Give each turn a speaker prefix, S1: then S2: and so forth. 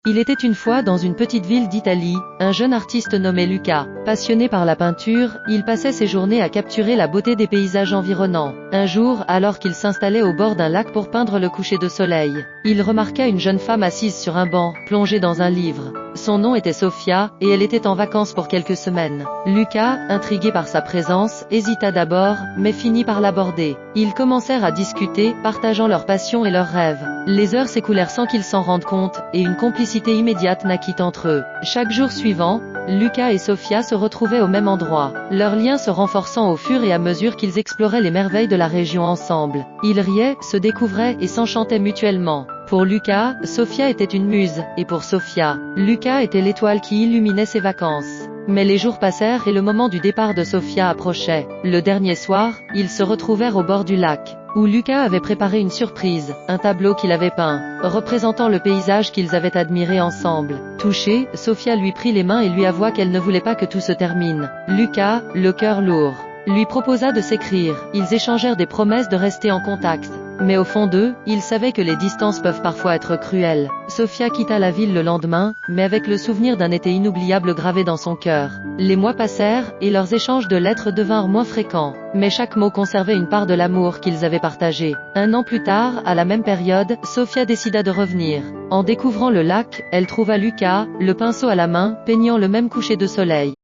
S1: Il était une fois dans une petite ville d'Italie, un jeune artiste nommé Luca. Passionné par la peinture, il passait ses journées à capturer la beauté des paysages environnants. Un jour, alors qu'il s'installait au bord d'un lac pour peindre le coucher de soleil, il remarqua une jeune femme assise sur un banc, plongée dans un livre. Son nom était Sofia, et elle était en vacances pour quelques semaines. Luca, intrigué par sa présence, hésita d'abord, mais finit par l'aborder. Ils commencèrent à discuter, partageant leurs passions et leurs rêves. Les heures s'écoulèrent sans qu'ils s'en rendent compte, et une complicité immédiate naquit entre eux. Chaque jour suivant, Luca et Sofia se retrouvaient au même endroit, leur lien se renforçant au fur et à mesure qu'ils exploraient les merveilles de la région ensemble. Ils riaient, se découvraient et s'enchantaient mutuellement. Pour Luca, Sofia était une muse, et pour Sofia, Luca était l'étoile qui illuminait ses vacances. Mais les jours passèrent et le moment du départ de Sofia approchait. Le dernier soir, ils se retrouvèrent au bord du lac, où Luca avait préparé une surprise, un tableau qu'il avait peint, représentant le paysage qu'ils avaient admiré ensemble. Touchée, Sofia lui prit les mains et lui avoua qu'elle ne voulait pas que tout se termine. Luca, le cœur lourd, lui proposa de s'écrire. Ils échangèrent des promesses de rester en contact. Mais au fond d'eux, ils savaient que les distances peuvent parfois être cruelles. Sofia quitta la ville le lendemain, mais avec le souvenir d'un été inoubliable gravé dans son cœur. Les mois passèrent, et leurs échanges de lettres devinrent moins fréquents. Mais chaque mot conservait une part de l'amour qu'ils avaient partagé. Un an plus tard, à la même période, Sofia décida de revenir. En découvrant le lac, elle trouva Luca, le pinceau à la main, peignant le même coucher de soleil.